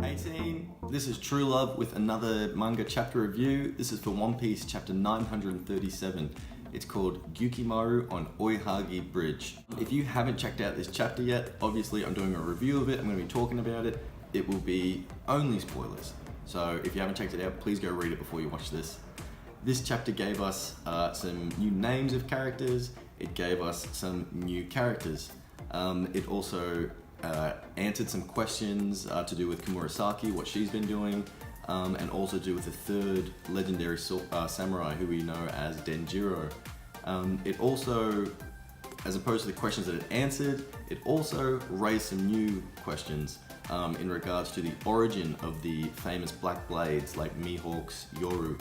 Hey team, this is True Love with another manga chapter review. This is for One Piece chapter 937. It's called Gyukimaru on Oihagi Bridge. If you haven't checked out this chapter yet, obviously I'm doing a review of it, I'm going to be talking about it. It will be only spoilers. So if you haven't checked it out, please go read it before you watch this. This chapter gave us some new names of characters, it gave us some new characters. It also answered some questions to do with Kamurasaki, what she's been doing, and also to do with the third legendary samurai who we know as Denjiro. It also, as opposed to the questions that it answered, it also raised some new questions in regards to the origin of the famous black blades like Mihawk's Yoru.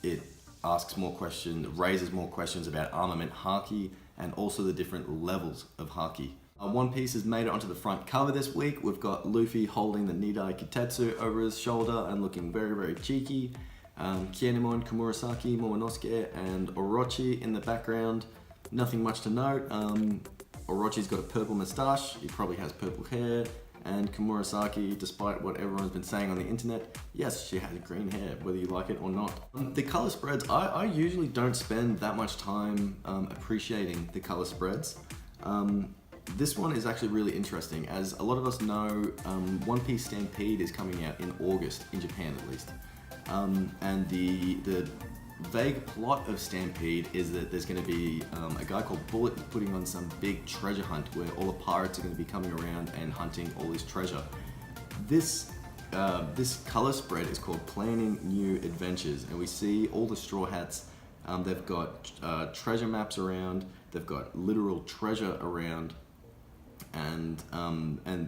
It asks more questions, raises more questions about armament Haki, and also the different levels of Haki. One Piece has made it onto the front cover this week. We've got Luffy holding the Nidai Kitetsu over his shoulder and looking very, very cheeky. Kinemon, Kamurasaki, Momonosuke, and Orochi in the background. Nothing much to note. Orochi's got a purple moustache, he probably has purple hair, and Kamurasaki, despite what everyone's been saying on the internet, yes, she has green hair, whether you like it or not. The color spreads, I usually don't spend that much time appreciating the color spreads. This one is actually really interesting. As a lot of us know, One Piece Stampede is coming out in August, in Japan at least. And the vague plot of Stampede is that there's going to be a guy called Bullet putting on some big treasure hunt where all the pirates are going to be coming around and hunting all his treasure. This color spread is called Planning New Adventures, and we see all the Straw Hats. They've got treasure maps around, they've got literal treasure around, and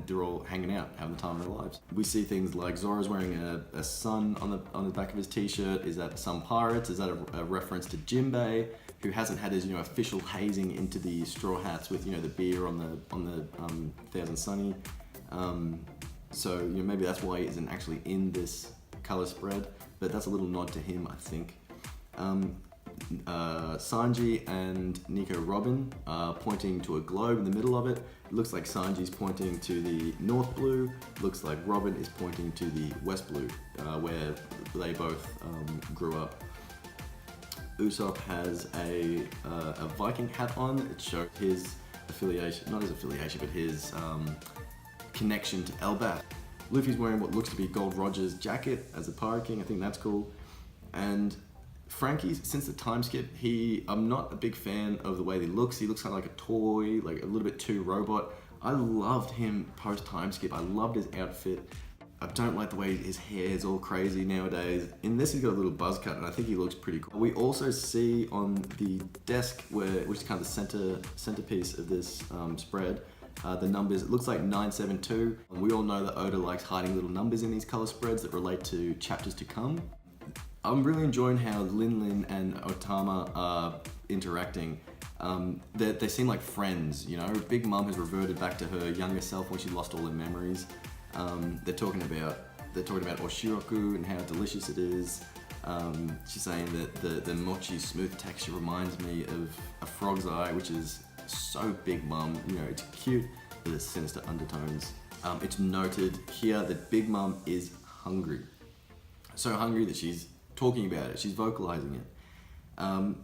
they're all hanging out, having the time of their lives. We see things like Zoro's wearing a sun on the back of his t-shirt. Is that some pirates? Is that a reference to Jinbei, who hasn't had his official hazing into the Straw Hats with the beer on the Thousand Sunny? So maybe that's why he isn't actually in this color spread, but that's a little nod to him, I think. Sanji and Nico Robin are pointing to a globe in the middle of it. It looks like Sanji's pointing to the North Blue, looks like Robin is pointing to the West Blue, where they both grew up. Usopp has a Viking hat on. It shows his affiliation, not his affiliation, but his connection to Elbaf. Luffy's wearing what looks to be Gold Roger's jacket as a Pirate King. I think that's cool. And Frankie, since the time skip, I'm not a big fan of the way he looks. He looks kind of like a toy, like a little bit too robot. I loved him post time skip. I loved his outfit. I don't like the way his hair is all crazy nowadays. In this, he's got a little buzz cut, and I think he looks pretty cool. We also see on the desk, which is kind of the centerpiece of this spread, the numbers. It looks like 972. We all know that Oda likes hiding little numbers in these color spreads that relate to chapters to come. I'm really enjoying how Lin and Otama are interacting. They seem like friends, Big Mom has reverted back to her younger self when she lost all her memories. They're talking about Oshiroku and how delicious it is. She's saying that the mochi's smooth texture reminds me of a frog's eye, which is so Big Mom. It's cute, but there's sinister undertones. It's noted here that Big Mom is hungry. So hungry that she's talking about it, she's vocalizing it.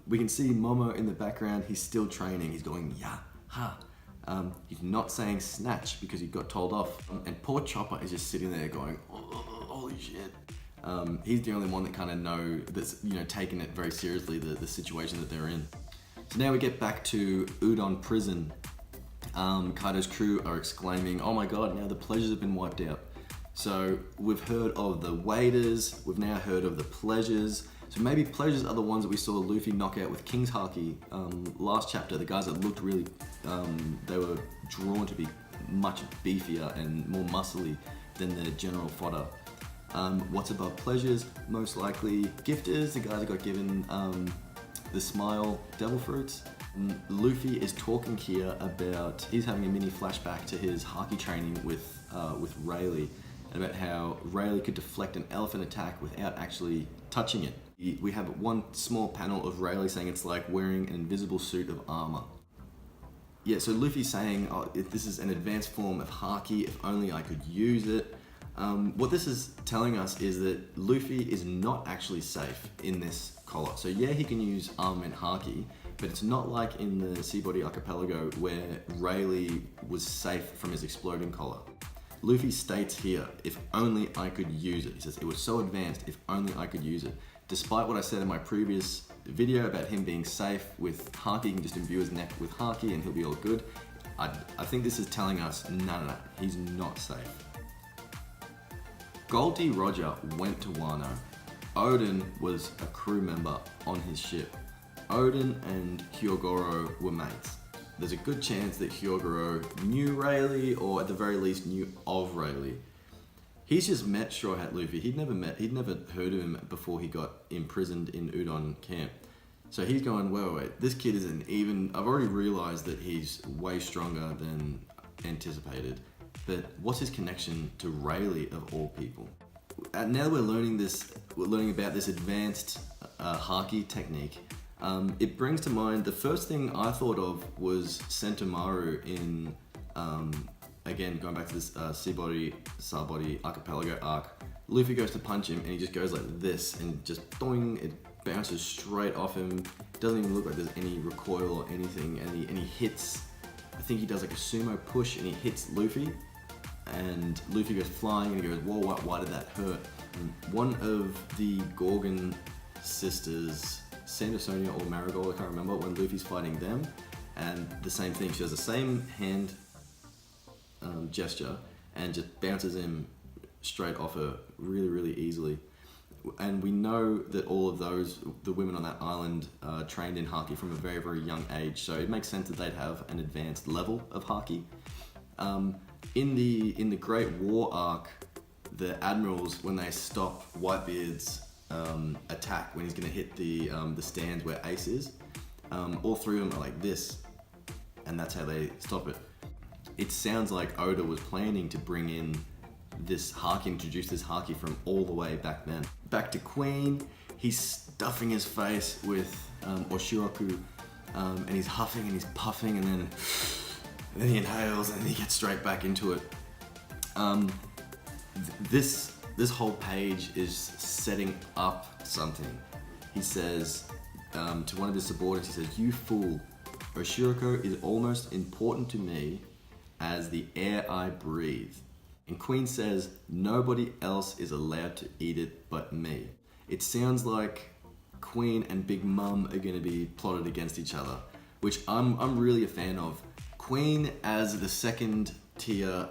We can see Momo in the background. He's still training. He's going yeah, ha. He's not saying snatch because he got told off. And poor Chopper is just sitting there going, oh, holy shit. He's the only one that kind of that's taking it very seriously, the situation that they're in. So now we get back to Udon Prison. Kaido's crew are exclaiming, oh my god, now the pleasures have been wiped out. So we've heard of the waiters, we've now heard of the pleasures. So maybe pleasures are the ones that we saw Luffy knock out with King's Haki last chapter. The guys that looked really, they were drawn to be much beefier and more muscly than the general fodder. What's above pleasures? Most likely gifters, the guys that got given the Smile Devil Fruits. Luffy is talking here about, he's having a mini flashback to his Haki training with Rayleigh, and about how Rayleigh could deflect an elephant attack without actually touching it. We have one small panel of Rayleigh saying it's like wearing an invisible suit of armor. Yeah, so Luffy's saying, oh, if this is an advanced form of Haki, if only I could use it. What this is telling us is that Luffy is not actually safe in this collar. So yeah, he can use armament Haki, but it's not like in the Seabody Archipelago where Rayleigh was safe from his exploding collar. Luffy states here, if only I could use it. He says, it was so advanced, if only I could use it. Despite what I said in my previous video about him being safe with Haki, he can just imbue his neck with Haki and he'll be all good. I think this is telling us, no, he's not safe. Goldie Roger went to Wano. Odin was a crew member on his ship. Odin and Hyogoro were mates. There's a good chance that Hyogoro knew Rayleigh, or at the very least knew of Rayleigh. He's just met Straw Hat Luffy. He'd never heard of him before he got imprisoned in Udon camp. So he's going, wait, this kid isn't even, I've already realized that he's way stronger than anticipated. But what's his connection to Rayleigh of all people? Now that we're learning about this advanced Haki technique, it brings to mind, the first thing I thought of was Sentomaru in, again, going back to this Seabody Archipelago arc. Luffy goes to punch him and he just goes like this and just doing, it bounces straight off him. Doesn't even look like there's any recoil or anything, and he hits, I think he does like a sumo push and he hits Luffy. And Luffy goes flying and he goes, whoa, why did that hurt? And one of the Gorgon sisters, Sandersonia or Marigold, I can't remember, when Luffy's fighting them, and the same thing, she does the same hand gesture and just bounces him straight off her really easily. And we know that all of those, the women on that island, trained in Haki from a very young age, so it makes sense that they'd have an advanced level of Haki. In the Great War arc, the admirals, when they stop Whitebeard's attack, when he's going to hit the stands where Ace is, all three of them are like this, and that's how they stop it. It sounds like Oda was planning to bring in this Haki, introduce this Haki from all the way back then. Back to Queen, he's stuffing his face with Oshiraku, and he's huffing and he's puffing, and then he inhales and then he gets straight back into it. This whole page is setting up something. He says to one of his subordinates, he says, "You fool, Oshiroko is almost important to me as the air I breathe." And Queen says, "Nobody else is allowed to eat it but me." It sounds like Queen and Big Mum are going to be plotted against each other, which I'm really a fan of. Queen as the second tier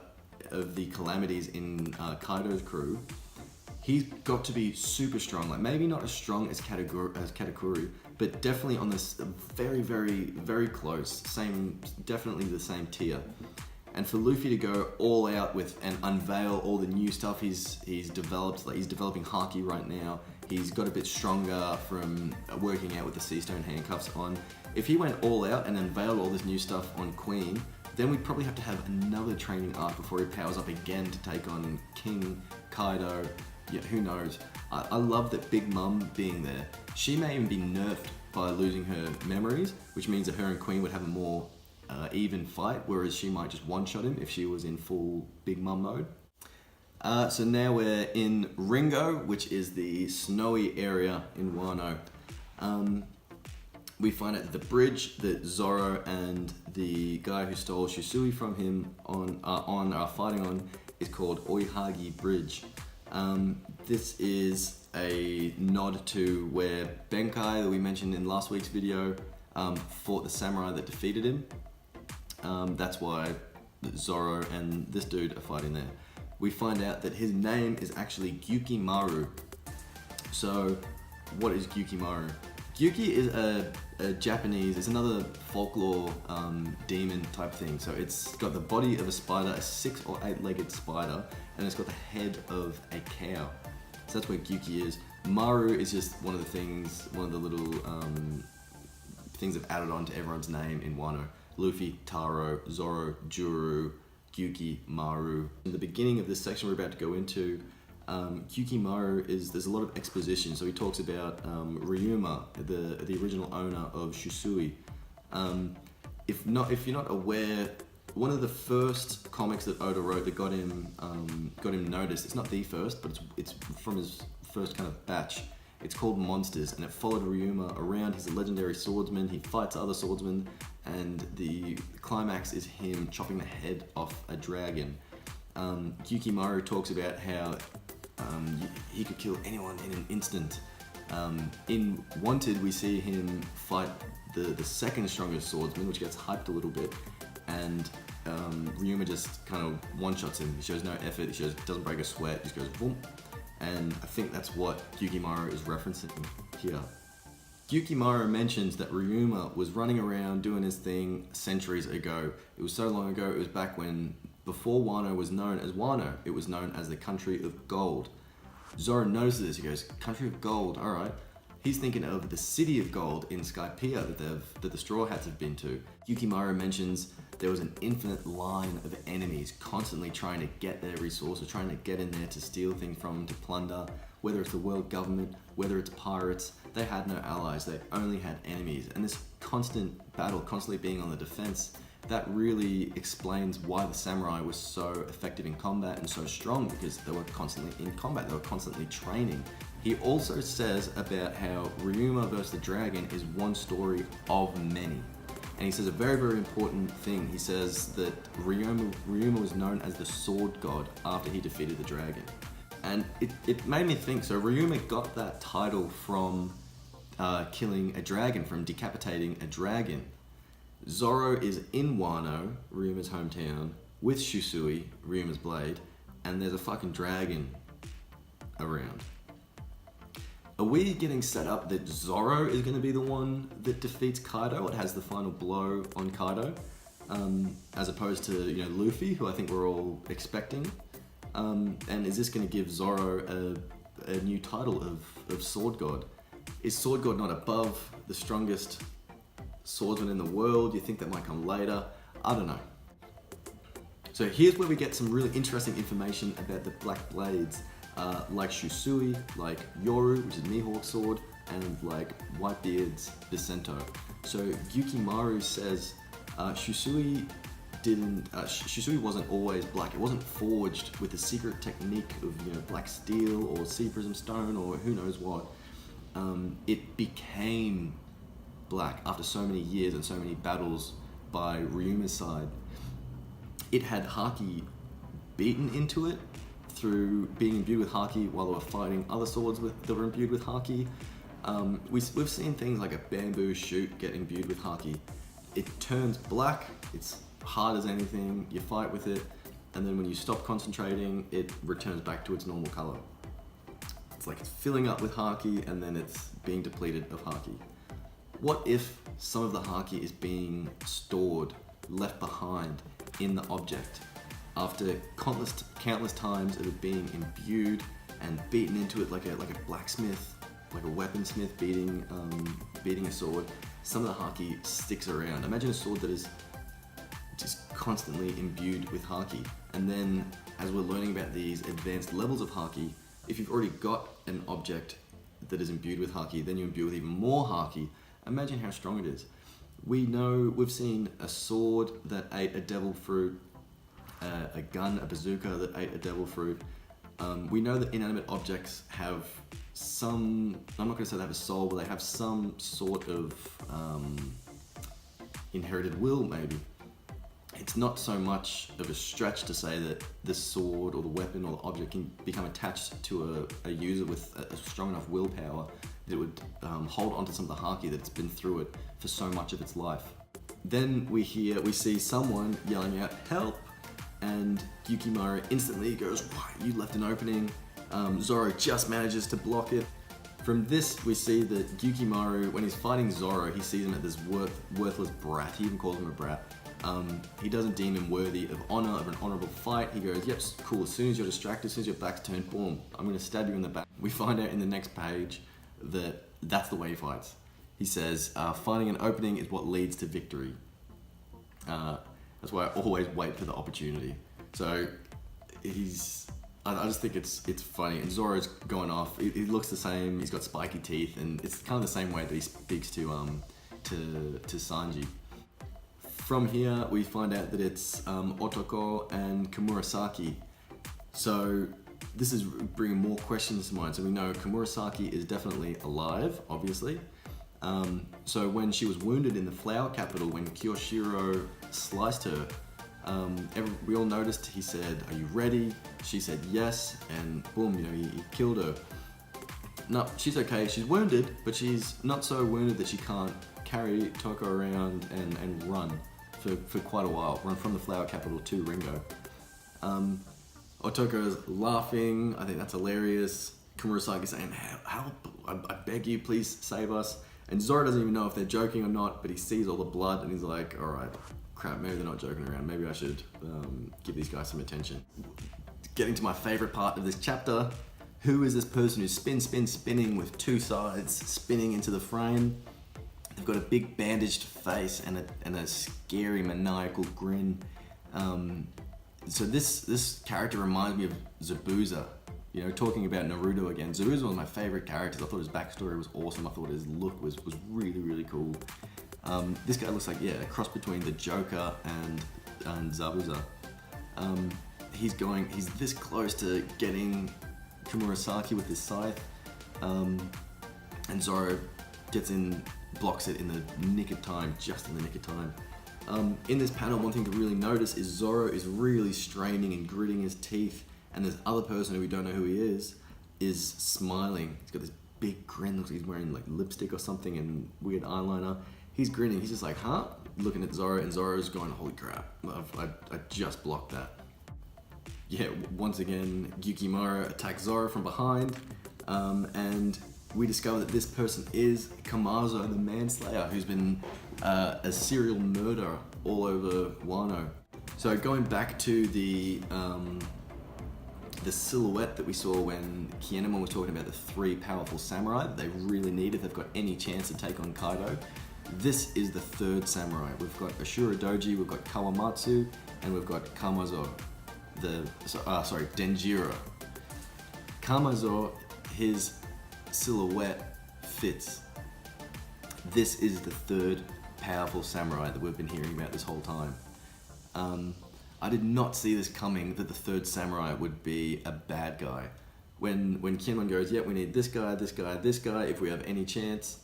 of the calamities in Kaido's crew, he's got to be super strong. Like maybe not as strong as Katakuri, but definitely on this very close, definitely the same tier. And for Luffy to go all out with and unveil all the new stuff he's developed, like he's developing Haki right now. He's got a bit stronger from working out with the sea stone handcuffs on. If he went all out and unveiled all this new stuff on Queen, then we'd probably have to have another training arc before he powers up again to take on King, Kaido, yeah, who knows. I love that Big Mum being there. She may even be nerfed by losing her memories, which means that her and Queen would have a more even fight, whereas she might just one-shot him if she was in full Big Mum mode. So now we're in Ringo, which is the snowy area in Wano. We find out that the bridge that Zoro and the guy who stole Shisui from him are fighting on is called Oihagi Bridge. This is a nod to where Benkai, that we mentioned in last week's video, fought the samurai that defeated him. That's why Zoro and this dude are fighting there. We find out that his name is actually Gyukimaru. So, what is Gyukimaru? Gyuki is a Japanese, it's another folklore demon type thing. So it's got the body of a spider, a 6 or 8-legged spider, and it's got the head of a cow. So that's where Gyuki is. Maru is just one of the things, one of the little things they've added on to everyone's name in Wano. Luffy, Taro, Zoro, Juru, Gyuki, Maru. In the beginning of this section we're about to go into, Gyukimaru there's a lot of exposition. So he talks about Ryuma, the original owner of Shisui. if you're not aware, one of the first comics that Oda wrote that got him noticed. It's not the first, but it's from his first kind of batch. It's called Monsters, and it followed Ryuma around. He's a legendary swordsman. He fights other swordsmen, and the climax is him chopping the head off a dragon. Yukimaru talks about how he could kill anyone in an instant. In Wanted, we see him fight the second strongest swordsman, which gets hyped a little bit, and Ryuma just kind of one-shots him. He shows no effort, doesn't break a sweat, just goes boom. And I think that's what Yukimaru is referencing here. Yukimaru mentions that Ryuma was running around doing his thing centuries ago. It was so long ago, it was back when, before Wano was known as Wano, it was known as the Country of Gold. Zoro notices this, he goes, Country of Gold, alright. He's thinking of the City of Gold in Skypiea that the Straw Hats have been to. Yukimaru mentions there was an infinite line of enemies constantly trying to get their resources, trying to get in there to steal things from them, to plunder, whether it's the world government, whether it's pirates. They had no allies, they only had enemies. And this constant battle, constantly being on the defense, that really explains why the samurai was so effective in combat and so strong, because they were constantly in combat, they were constantly training. He also says about how Ryuma versus the dragon is one story of many. And he says a very, very important thing. He says that Ryuma was known as the sword god after he defeated the dragon. And it made me think, so Ryuma got that title from killing a dragon, from decapitating a dragon. Zoro is in Wano, Ryuma's hometown, with Shusui, Ryuma's blade, and there's a fucking dragon around. Are we getting set up that Zoro is going to be the one that defeats Kaido, or has the final blow on Kaido, as opposed to Luffy, who I think we're all expecting? And is this going to give Zoro a new title of Sword God? Is Sword God not above the strongest swordsman in the world? You think that might come later? I don't know. So here's where we get some really interesting information about the Black Blades. Like Shusui, like Yoru, which is Mihawk's sword, and like Whitebeard's Bisento. So Yukimaru says Shusui wasn't always black. It wasn't forged with the secret technique of black steel or sea prism stone or who knows what. It became black after so many years and so many battles by Ryuma's side. It had Haki beaten into it through being imbued with Haki while they were fighting other swords that were imbued with Haki. We've seen things like a bamboo shoot get imbued with Haki. It turns black, it's hard as anything, you fight with it, and then when you stop concentrating, it returns back to its normal color. It's like it's filling up with Haki and then it's being depleted of Haki. What if some of the Haki is being stored, left behind in the object? After countless times of it being imbued and beaten into it like a blacksmith, like a weaponsmith beating a sword, some of the Haki sticks around. Imagine a sword that is just constantly imbued with Haki. And then, as we're learning about these advanced levels of Haki, if you've already got an object that is imbued with Haki, then you imbue with even more Haki. Imagine how strong it is. We've seen a sword that ate a devil fruit, a gun, a bazooka that ate a devil fruit. We know that inanimate objects have some, I'm not going to say they have a soul, but they have some sort of inherited will, maybe. It's not so much of a stretch to say that the sword or the weapon or the object can become attached to a user with a strong enough willpower that it would hold onto some of the Haki that's been through it for so much of its life. Then we see someone yelling out, "Help!" And Yukimaru instantly goes, "Why, you left an opening." Zoro just manages to block it. From this, we see that Yukimaru, when he's fighting Zoro, he sees him as this worthless brat. He even calls him a brat. He doesn't deem him worthy of honor, of an honorable fight. He goes, "Yep, cool, as soon as you're distracted, as soon as your back's turned, boom, I'm going to stab you in the back." We find out in the next page that that's the way he fights. He says, "Finding an opening is what leads to victory." That's why I always wait for the opportunity. So I just think it's funny. And Zoro's going off. He looks the same. He's got spiky teeth, and it's kind of the same way that he speaks to Sanji. From here, we find out that it's Otoko and Kamurasaki. So this is bringing more questions to mind. So we know Kamurasaki is definitely alive, obviously. So when she was wounded in the flower capital, when Kiyoshiro sliced her, we all noticed he said, "Are you ready?" She said yes, and boom, he killed her. No, she's okay. She's wounded, but she's not so wounded that she can't carry Toko around and run for quite a while. Run from the flower capital to Ringo. Otoko's laughing. I think that's hilarious. Kamurasaki saying, "Help! I beg you, please save us." And Zoro doesn't even know if they're joking or not, but he sees all the blood and he's like, "All right, crap. Maybe they're not joking around. Maybe I should give these guys some attention." Getting to my favorite part of this chapter. Who is this person who's spinning with two sides, spinning into the frame? They've got a big bandaged face and a scary maniacal grin. So this character reminds me of Zabuza. Talking about Naruto again. Zabuza was one of my favorite characters. I thought his backstory was awesome. I thought his look was really, really cool. This guy looks like, a cross between the Joker and Zabuza. He's this close to getting Kamurasaki with his scythe, and Zoro gets in, blocks it in the nick of time, just in the nick of time. In this panel, one thing to really notice is Zoro is really straining and gritting his teeth, and this other person who we don't know who he is smiling. He's got this big grin, looks like he's wearing like lipstick or something and weird eyeliner. He's grinning, he's just like, huh? Looking at Zoro, and Zoro's going, holy crap, I just blocked that. Once again, Yukimura attacks Zoro from behind, and we discover that this person is Kamazou the Manslayer, who's been a serial murderer all over Wano. So going back to the silhouette that we saw when Kinemon was talking about the three powerful samurai that they really need if they've got any chance to take on Kaido. This is the third samurai. We've got Ashura Doji, we've got Kawamatsu, and we've got Kamazou. Denjiro. Kamazou, his silhouette fits. This is the third powerful samurai that we've been hearing about this whole time. I did not see this coming, that the third samurai would be a bad guy. When Kinemon goes, we need this guy, this guy, this guy, if we have any chance.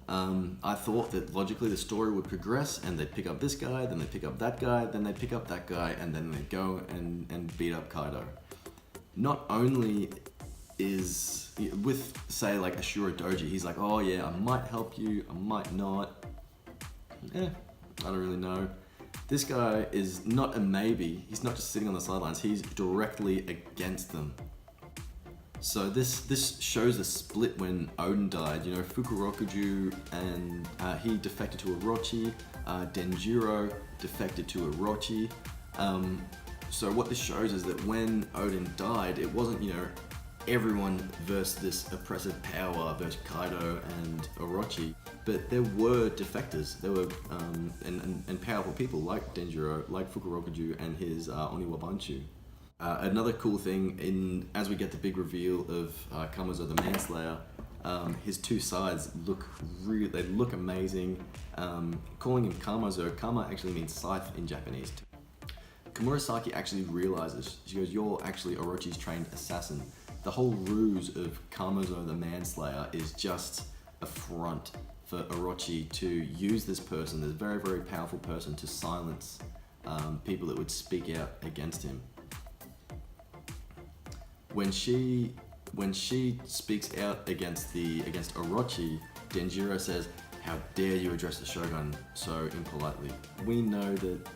I thought that logically the story would progress and they'd pick up this guy, then they'd pick up that guy, then they'd pick up that guy, and then they'd go and beat up Kaido. Not only is, with say like Ashura Doji, he's like, oh yeah, I might help you, I might not. I don't really know. This guy is not a maybe, he's not just sitting on the sidelines, he's directly against them. So this shows a split when Odin died. Fukurokuju and he defected to Orochi. Denjiro defected to Orochi. So what this shows is that when Odin died, it wasn't everyone versus this oppressive power versus Kaido and Orochi, but there were defectors. There were and powerful people like Denjiro, like Fukurokuju and his Oniwa Banshu. Another cool thing, as we get the big reveal of Kamazou the Manslayer, his two sides look amazing. Calling him Kamazou, Kama actually means scythe in Japanese. Kamurasaki actually realizes, she goes, you're actually Orochi's trained assassin. The whole ruse of Kamazou the Manslayer is just a front for Orochi to use this person, this very, very powerful person, to silence people that would speak out against him. When she speaks out against Orochi, Denjiro says, "How dare you address the Shogun so impolitely?" We know that,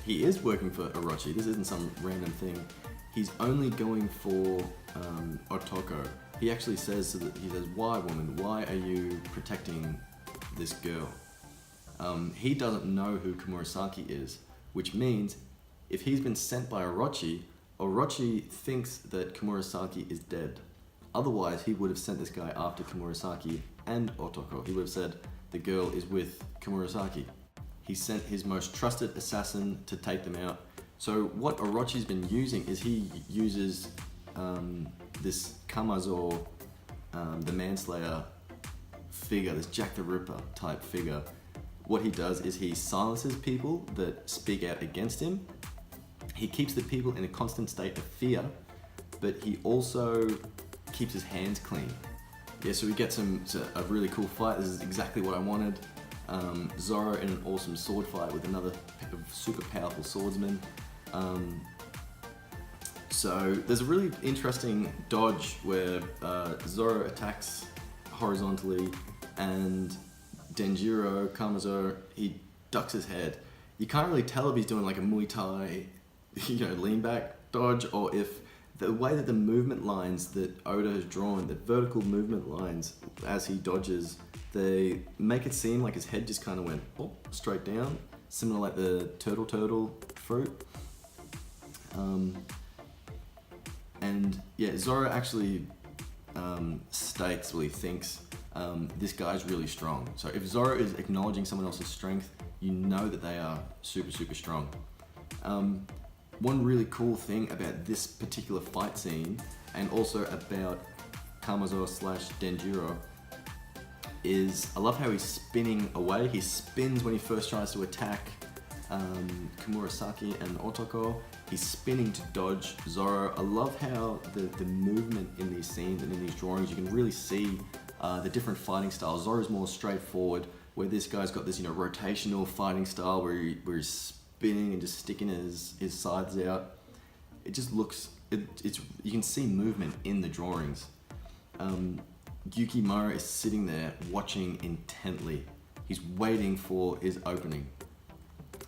he is working for Orochi. This isn't some random thing. He's only going for Otoko. He actually says, "Why, woman? Why are you protecting this girl?" He doesn't know who Kamurasaki is, which means if he's been sent by Orochi thinks that Kamurasaki is dead. Otherwise, he would have sent this guy after Kamurasaki and Otoko. He would have said, the girl is with Kamurasaki. He sent his most trusted assassin to take them out. So what Orochi's been using is he uses this Kamazou, the Manslayer figure, this Jack the Ripper type figure, what he does is he silences people that speak out against him. He keeps the people in a constant state of fear, but he also keeps his hands clean. Yeah, so we get a really cool fight. This is exactly what I wanted. Zoro in an awesome sword fight with another super powerful swordsman. So there's a really interesting dodge where Zoro attacks horizontally and Denjiro, Kamazou, he ducks his head. You can't really tell if he's doing like a Muay Thai, lean back dodge, or if the way that the movement lines that Oda has drawn, the vertical movement lines as he dodges, they make it seem like his head just kind of went straight down, similar like the turtle fruit. And yeah, Zoro actually states, well, he thinks this guy's really strong. So if Zoro is acknowledging someone else's strength, you know that they are super, super strong. One really cool thing about this particular fight scene, and also about Kamazou / Denjiro, is I love how he's spinning away. He spins when he first tries to attack Kumurasaki and Otoko. He's spinning to dodge Zoro. I love how the movement in these scenes and in these drawings, you can really see the different fighting styles. Zoro's more straightforward, where this guy's got this rotational fighting style where he's spinning and just sticking his sides out. It just looks, you can see movement in the drawings. Yukimura is sitting there watching intently. He's waiting for his opening.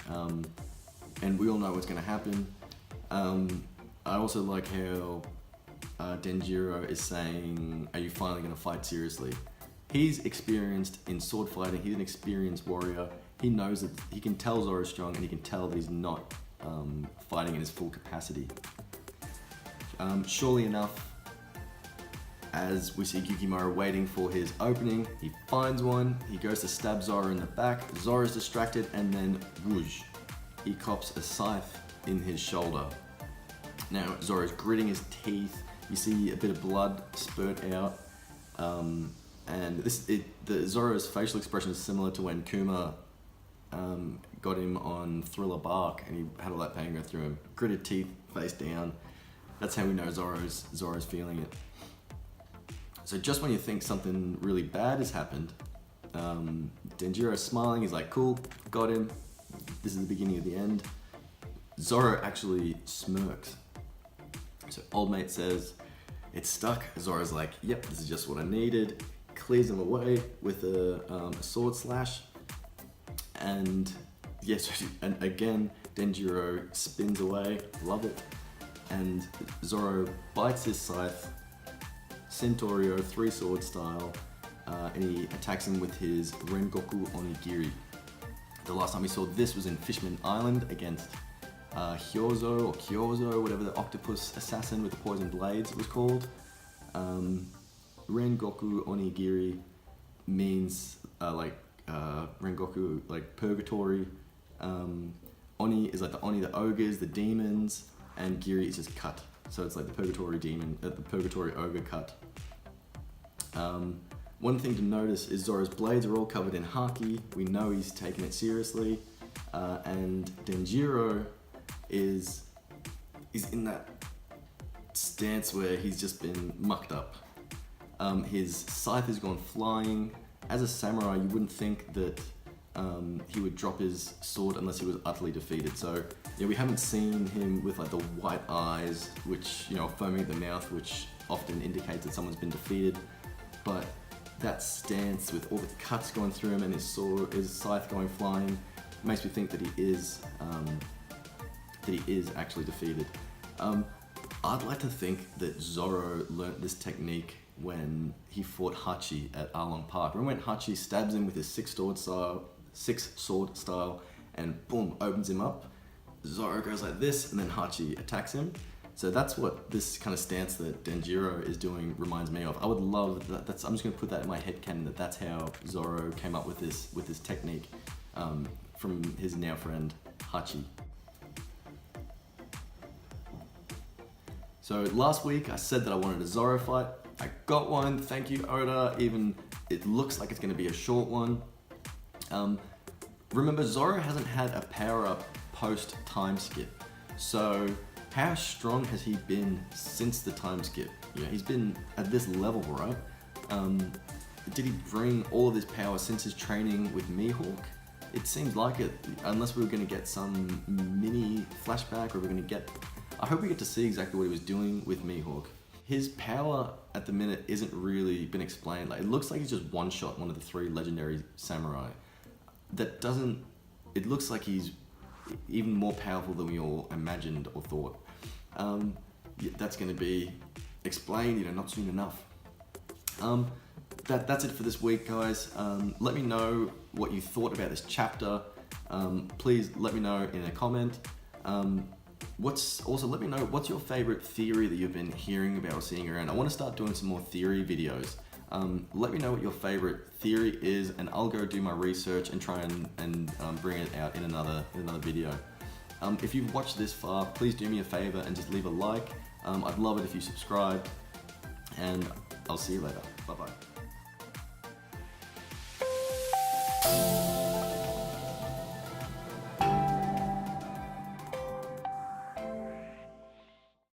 And we all know what's going to happen. I also like how Denjiro is saying, are you finally going to fight seriously? He's experienced in sword fighting. He's an experienced warrior. He knows that he can tell Zoro's strong, and he can tell that he's not fighting in his full capacity. Surely enough, as we see Yukimura waiting for his opening, he finds one, he goes to stab Zoro in the back, Zoro's distracted, and then whoosh, he cops a scythe in his shoulder. Now Zoro's gritting his teeth, you see a bit of blood spurt out, and Zoro's facial expression is similar to when Kuma got him on Thriller Bark and he had all that pain go through him. Gritted teeth, face down. That's how we know Zoro's feeling it. So just when you think something really bad has happened, Denjiro's smiling, he's like, cool, got him. This is the beginning of the end. Zoro actually smirks. So old mate says, it's stuck. Zoro's like, yep, this is just what I needed. Clears him away with a sword slash. And yes, and again, Denjiro spins away, love it. And Zoro bites his scythe, Centaurio 3-sword style, and he attacks him with his Rengoku Onigiri. The last time we saw this was in Fishman Island against Hyozo, or Kyozo, whatever the octopus assassin with the poison blades was called. Rengoku Onigiri means Rengoku, like purgatory. Oni is like the Oni, the ogres, the demons, and Giri is just cut. So it's like the purgatory demon, the purgatory ogre cut. One thing to notice is Zoro's blades are all covered in Haki. We know he's taken it seriously. And Denjiro is in that stance where he's just been mucked up. His scythe has gone flying. As a samurai, you wouldn't think that he would drop his sword unless he was utterly defeated. So yeah, we haven't seen him with like the white eyes, which, foaming at the mouth, which often indicates that someone's been defeated. But that stance with all the cuts going through him and his scythe going flying makes me think that he is actually defeated. I'd like to think that Zoro learnt this technique when he fought Hachi at Arlong Park. Remember when Hachi stabs him with his six-sword style and boom, opens him up? Zoro goes like this and then Hachi attacks him. So that's what this kind of stance that Denjiro is doing reminds me of. I would love that. I'm just going to put that in my headcanon that that's how Zoro came up with this technique from his now friend Hachi. So last week I said that I wanted a Zoro fight. I got one, thank you Oda, even it looks like it's going to be a short one. Remember, Zoro hasn't had a power-up post-time skip. So how strong has he been since the time skip? You know, he's been at this level, right? Did he bring all of his power since his training with Mihawk? It seems like it, unless we were going to get some mini flashback, or we're going to get... I hope we get to see exactly what he was doing with Mihawk. His power at the minute isn't really been explained. Like, it looks like he's just one-shot one of the 3 legendary samurai. That doesn't... It looks like he's even more powerful than we all imagined or thought. That's going to be explained, you know, not soon enough. That's it for this week, guys. Let me know what you thought about this chapter. Please let me know in a comment. Let me know what's your favorite theory that you've been hearing about or seeing around. I want to start doing some more theory videos. Let me know what your favorite theory is, and I'll go do my research and try and bring it out in another video. If you've watched this far, please do me a favor and just leave a like. I'd love it if you subscribe, and I'll see you later. Bye bye.